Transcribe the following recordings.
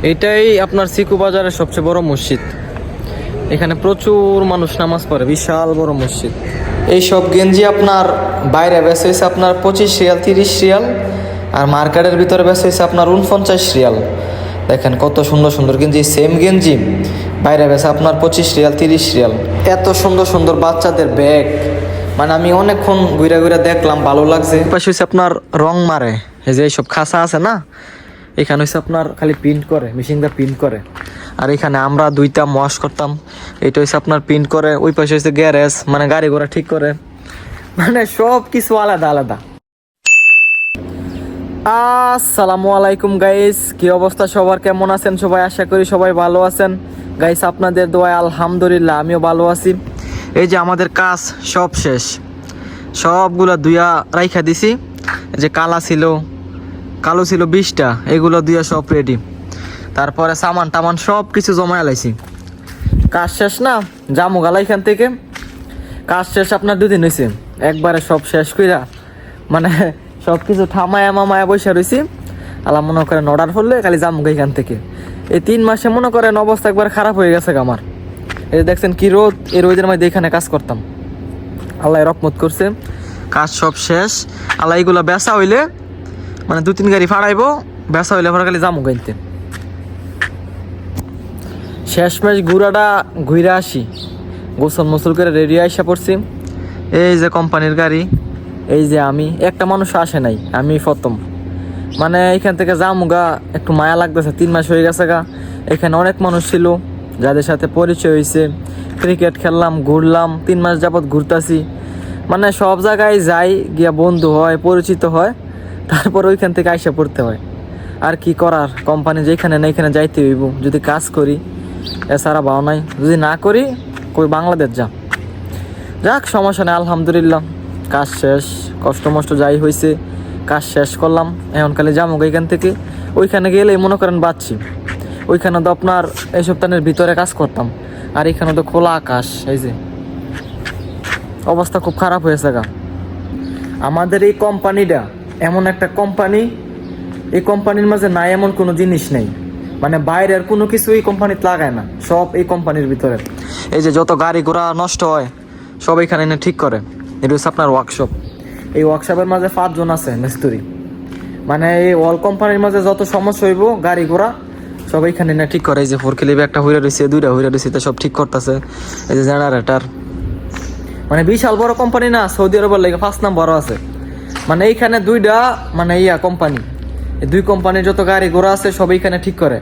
এটাই আপনার সিকু বাজারের সবচেয়ে বড় মসজিদ। এখানে প্রচুর মানুষ নামাজ পড়ে, বিশাল বড় মসজিদ। এই সব গেঞ্জি আপনার বাইরে বেচা হয়েছে আপনার 25 রিয়াল 30 রিয়াল, আর মার্কেটের ভিতরে বেচা হয়েছে আপনার 49 রিয়াল। দেখেন কত সুন্দর সুন্দর গেঞ্জি, সেম গেঞ্জি বাইরে বেচা আপনার 25 রিয়াল 30 রিয়াল। এত সুন্দর সুন্দর বাচ্চাদের ব্যাগ, মানে আমি অনেকক্ষণ ঘুরে ঘুরে দেখলাম, ভালো লাগছে। পাশে হচ্ছে আপনার রং মারে, এই যে এইসব খাসা আছে না, এখানে হচ্ছে আপনার খালি প্রিন্ট করে, মেশিন দিয়ে প্রিন্ট করে। আর এখানে আমরা দুইটা ওয়াশ করতাম, এটা হচ্ছে আপনার প্রিন্ট করে। ওই পাশে হচ্ছে গ্যারেজ, মানে গাড়ি ঘোড়া ঠিক করে, মানে সব কিছু আলাদা আলাদা। আসসালামু আলাইকুম গাইস, কি অবস্থা সবার, কেমন আছেন সবাই? আশা করি সবাই ভালো আছেন গাইস, আপনাদের দোয়ায় আলহামদুলিল্লাহ আমিও ভালো আছি। এই যে আমাদের কাজ সব শেষ, সবগুলা দুইয়া রাইখা দিছি। যে কালো ছিল 20টা, এগুলো দুইয়া সব রেডি। তারপরে সামান টামান সব কিছু জমায় লাইছি। কাজ শেষ না, জামু গালা এখান থেকে। কাজ শেষ আপনার 2 দিন হয়েছে, একবারে সব শেষ কইরা মানে সব কিছু থামায়া মামায়া বসে রয়েছি। আল্লাহ মনে করেন অর্ডার করলে খালি জামুগা এখান থেকে। এই 3 মাসে মনে করেন অবস্থা একবার খারাপ হয়ে গেছে আমার। এই দেখছেন কি রোদ, এই রোদের মধ্যে এখানে কাজ করতাম। আল্লাহ রহমত করছে, কাজ সব শেষ। আল্লাহ এগুলা বেচা হইলে মানে 2-3 গাড়ি ফাড়াইবো, বেচা হইলে পরে খালি জামু গাইতে। শেষমেশ ঘুরাটা ঘুরে আসি, গোসল মোসল করে রেডি আইসা পড়ছি। এই যে কোম্পানির গাড়ি, এই যে আমি, একটা মানুষ আসে নাই, আমি প্রথম। মানে এখান থেকে জামুগা একটু মায়া লাগতেছে, 3 মাস হয়ে গেছে গা। এখানে অনেক মানুষ ছিল যাদের সাথে পরিচয় হয়েছে, ক্রিকেট খেললাম, ঘুরলাম, 3 মাস যাবৎ ঘুরতাছি। মানে সব জায়গায় যাই গিয়া বন্ধু হয়, পরিচিত হয়, তারপর ওইখান থেকে আইসা পড়তে হয়। আর কি করার, কোম্পানি যেখানে না এখানে যাইতে হইব, যদি কাজ করি এছাড়া ভাও নাই, যদি না করি কই বাংলাদেশ যাক সমস্যা নেই। আলহামদুলিল্লাহ কাজ শেষ, কষ্ট মষ্ট যাই হয়েছে, কাজ শেষ করলাম। এখন খালি যাবো এখান থেকে। ওইখানে গেলে মনে করেন বাঁচছি, ওইখানে তো আপনার এই সপ্তাহের ভিতরে কাজ করতাম, আর এখানে তো খোলা আকাশ। এই যে অবস্থা খুব খারাপ হয়েছে গা। আমাদের এই কোম্পানিটা এমন একটা কোম্পানি, এই কোম্পানির মাঝে নাই এমন কোনো জিনিস নেই, মানে বাইরের কোনো কিছু এই কোম্পানিতে লাগায় না, সব এই কোম্পানির ভিতরে। এই যে যত গাড়ি ঘোড়া নষ্ট হয় সব এখানে এনে ঠিক করে। এটা হচ্ছে আপনার ওয়ার্কশপ। এই ওয়ার্কশপের মাঝে 5 জন আছে মিস্ত্রি, মানে এই অল কোম্পানির মাঝে যত সমস্যা হইব গাড়ি ঘোড়া সব এখানে এনে ঠিক করে। এই যে 4 কিলিপে একটা হইরা রয়েছে, 2টা হইরা রয়েছে, সব ঠিক করতেছে। এই যে জেনারেটর, মানে বিশাল বড় কোম্পানি না, সৌদি আরবের লাগে 5 নাম্বারও আছে। মানে এইখানে 2টা মানে কোম্পানি, এই 2 কোম্পানির যত গাড়ি ঘোড়া আছে সব এইখানে ঠিক করে।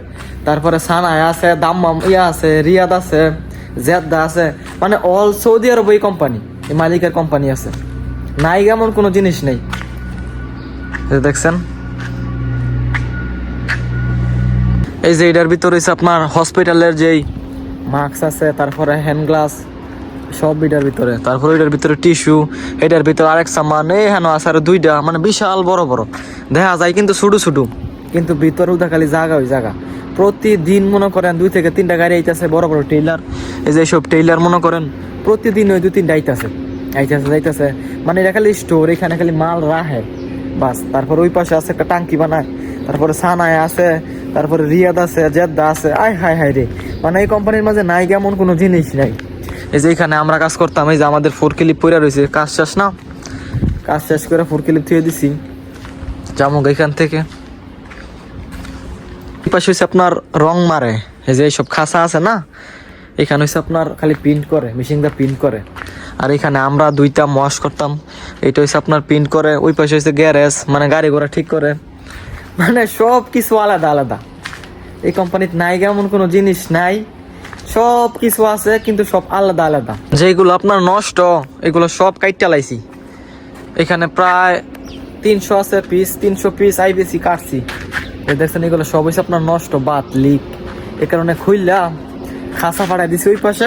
তারপরে সানায় আছে, দাম্মাম আছে, রিয়াদ আছে, জেদ্দা আছে, মানে অল সৌদি আরব এই কোম্পানি, এই মালিকের কোম্পানি আছে, নাই এমন কোনো জিনিস নেই। দেখছেন এই যে এটার ভিতরে হচ্ছে আপনার হসপিটালের যেই মাস্ক আছে, তারপরে হ্যান্ড গ্লাস সব এটার ভিতরে, তারপরে এটার ভিতরে টিস্যু, এটার ভিতরে আরেক সামান এখানে আছে আর 2টা, মানে বিশাল বড় বড় দেখা যায় কিন্তু ছোটো ছোটো, কিন্তু ভিতরে উঠা খালি জায়গা ওই জায়গা। প্রতিদিন মনে করেন 2 থেকে 3টা গাড়ি আইতেছে, বড় বড় টেইলার। এই যে সব টেইলার মনে করেন প্রতিদিন ওই 2-3টা আইতেছে যাইতেছে, মানে এটা খালি স্টোর, এখানে খালি মাল রাখে বাস। তারপর ওই পাশে আছে একটা টাঙ্কি বানায়, তারপরে সানায় আছে, তারপরে রিয়াদ আছে, জেদ্দা আছে। আয় হায় হায় রে, মানে এই কোম্পানির মাঝে নাই কেমন কোনো জিনিস নাই। এই যে এখানে আমরা কাজ করতাম, এই যে আমাদের 4 ক্লিপ পড়ে রয়েছে, কাজ শেষ না, কাজ শেষ করে 4 ক্লিপ থুয়ে দিছি, যাবো এখান থেকে। এই পাশে হচ্ছে আপনার রং মারে, এই যে এইসব খাসা আছে না, এখানে হচ্ছে আপনার খালি প্রিন্ট করে, মেশিন দিয়ে প্রিন্ট করে। আর এখানে আমরা 2টা ওয়াশ করতাম, এটা হচ্ছে আপনার প্রিন্ট করে। ওই পাশে হচ্ছে গ্যারেজ, মানে গাড়ি ঘোড়া ঠিক করে, মানে সব কিছু আলাদা আলাদা। এই কোম্পানিতে নাই এমন কোনো জিনিস নাই, সব কিছু আছে কিন্তু সব আলাদা আলাদা। যেগুলো আপনার নষ্ট এগুলো সব কাইটটা লাইছি। এখানে প্রায় 300 আছে পিস, 300 পিস আইবিসি কাটছি। এই দেখছেন এগুলো সব হচ্ছে আপনার নষ্ট, বাত লিক, এ কারণে খুললা খাসা ফাটাই দিছি ওই পাশে,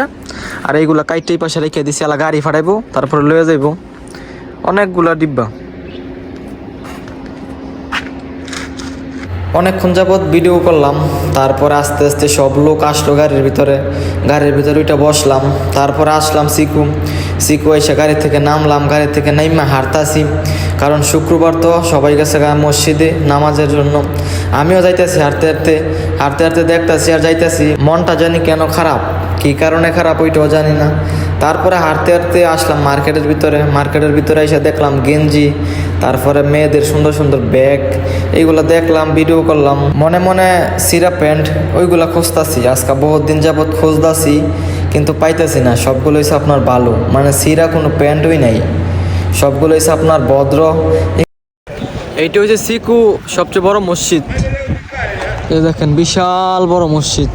আর এইগুলা কাইটটা এই পাশে রেখে দিছি। আলা গাড়ি ফাটাইবো, তারপরে লয়ে যাইবো অনেকগুলা ডিব্বা। অনেকক্ষণ যাবৎ ভিডিও করলাম, তারপরে আস্তে আস্তে সব লোক আসলো গাড়ির ভিতরে ওইটা বসলাম। তারপরে আসলাম সিকু এসে গাড়ি থেকে নামলাম, গাড়ি থেকে নাইমা হাঁটতাছি, কারণ শুক্রবার তো সবাই গেছে মসজিদে নামাজের জন্য। আমিও যাইতেছি হাঁটতে হাঁটতে দেখতেছি আর যাইতেছি, মনটা জানি কেন খারাপ, কী কারণে খারাপ ওইটাও জানি না। তারপরে হাঁটতে আসলাম মার্কেটের ভিতরে এসে দেখলাম গেঞ্জি, তারপরে মেয়েদের সুন্দর সুন্দর ব্যাগ, এইগুলো দেখলাম, ভিডিও করলাম। মনে মনে সিরা প্যান্ট ওইগুলা খুঁজতাছি, আজকে বহুত দিন যাবৎ খুঁজতাছি কিন্তু পাইতেছি না। সবগুলো হচ্ছে আপনার ভালো, মানে সিরা কোনো প্যান্টই নাই, সবগুলো হচ্ছে আপনার ভদ্র। এইটা হচ্ছে সিকু সবচেয়ে বড় মসজিদ, এই দেখেন বিশাল বড় মসজিদ।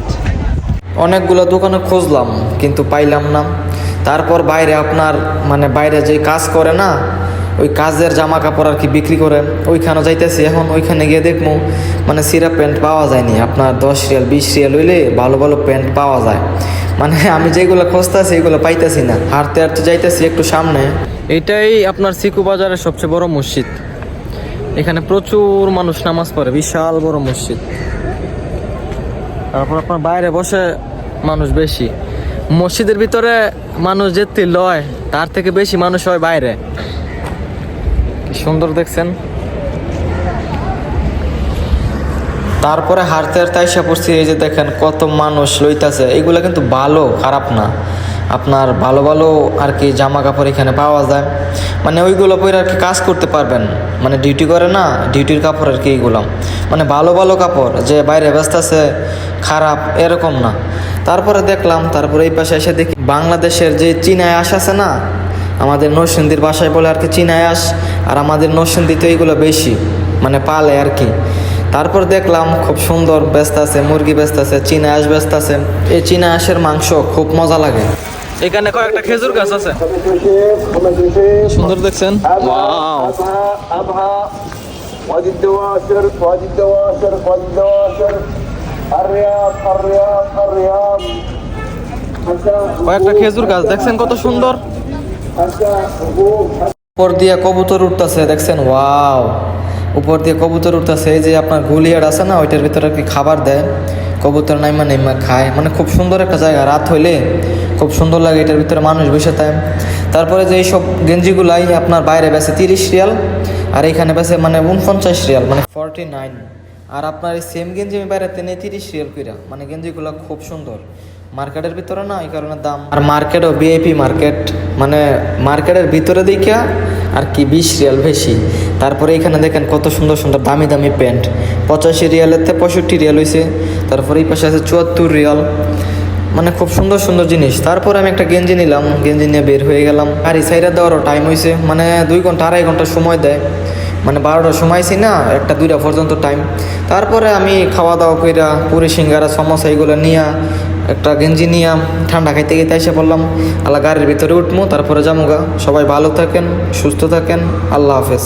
অনেকগুলো দোকানে খুঁজলাম কিন্তু পাইলাম না। তারপর বাইরে আপনার মানে বাইরে যে কাজ করে না, ওই কাজের জামা কাপড় আর কি বিক্রি করে, ওইখানে যাইতেছি এখন। ওইখানে গিয়ে দেখবো মানে সিরা প্যান্ট পাওয়া যায়নি, আপনার 10 রিয়াল 20 রিয়াল হইলে ভালো ভালো প্যান্ট পাওয়া যায়। মানে আমি যেগুলো খুঁজতেছি এগুলো পাইতেছি না। হাঁটতে যাইতেছি একটু সামনে, এটাই আপনার সিকু বাজারের সবচেয়ে বড় মসজিদ। এখানে প্রচুর মানুষ নামাজ পড়ে, বিশাল বড় মসজিদ। তারপর আপনার বাইরে বসে মানুষ বেশি, মসজিদের ভিতরে মানুষ যেতে লয় তার থেকে বেশি মানুষ হয় বাইরে। কি সুন্দর দেখছেন। তারপরে হাঁটতে আইসা পড়ছি, এই যে দেখেন কত মানুষ লইতাছে। এগুলো কিন্তু ভালো, খারাপ না। আপনার ভালো ভালো আর কি জামা কাপড় এখানে পাওয়া যায়, মানে ওইগুলো পরে আর কি কাজ করতে পারবেন, মানে ডিউটি করে না, ডিউটির কাপড় আর কি এইগুলো, মানে ভালো ভালো কাপড়, যে বাইরে ব্যস্ত আছে খারাপ এরকম না। তারপরে দেখলাম, তারপরে এই পাশে এসে দেখি বাংলাদেশের যে চীনায় আস আছে না, আমাদের নরসিংদীর বাসায় বলে আর কি চীনায় আস, আর আমাদের নরসিংদীতে এইগুলো বেশি মানে পালে আর কি। তারপর দেখলাম খুব সুন্দর ব্যস্ত আছে, মুরগি ব্যস্ত আছে, চীনা হাঁস ব্যস্ত আছে। এই চীনা হাঁসের মাংস খুব মজা লাগে। এখানে কয়েকটা খেজুর গাছ আছে, সুন্দর দেখছেন। ওয়াও, কয়েকটা খেজুর গাছ দেখছেন কত সুন্দর। উপর দিয়ে কবুতর উঠতেছে দেখছেন, ওয়াও, উপর দিয়ে কবুতর উঠতেছে। এই যে আপনার গুলিয়ার আছে না, ওইটার ভিতরে কি খাবার দেয়, কবুতর নাইমা খায়, মানে খুব সুন্দর একটা জায়গা। রাত হইলে খুব সুন্দর লাগে, এটার ভিতরে মানুষ বসে থাকে। তারপরে যে এইসব গেঞ্জিগুলাই আপনার বাইরে বেছে 30 রিয়াল, আর এখানে বেছে মানে 49 রিয়াল, মানে 49। আর আপনার এই সেম গেঞ্জি আমি বাইরে তেনে 30 রিয়াল কইরা, মানে গেঞ্জিগুলো খুব সুন্দর। মার্কেটের ভিতরে না, এই কারণে দাম। আর মার্কেটও ভিআইপি মার্কেট, মানে মার্কেটের ভিতরে দেখা আর কি 20 রিয়াল বেশি। তারপরে এখানে দেখেন কত সুন্দর সুন্দর দামি দামি প্যান্ট, 85 রিয়ালের থেকে 65 রিয়াল হয়েছে। তারপরে এই পাশে আছে 74 রিয়াল, মানে খুব সুন্দর সুন্দর জিনিস। তারপরে আমি একটা গেঞ্জি নিলাম, গেঞ্জি নিয়ে বের হয়ে গেলাম। আর এই সাইডে দেওয়ারও টাইম হয়েছে, মানে 2 ঘন্টা 2.5 ঘন্টা সময় দেয়, মানে 12টার সময়ছি না, 1টা 2টা পর্যন্ত টাইম। তারপরে আমি খাওয়া দাওয়া কইরা পুরি সিঙ্গারা সমোসা এইগুলো নিয়ে একটা গেঞ্জি নিয়ে ঠান্ডা খাইতে গিয়ে এসে পড়লাম। আল্লাহ গাড়ির ভিতরে উঠবো, তারপরে যামুগা। সবাই ভালো থাকেন, সুস্থ থাকেন, আল্লাহ হাফেজ।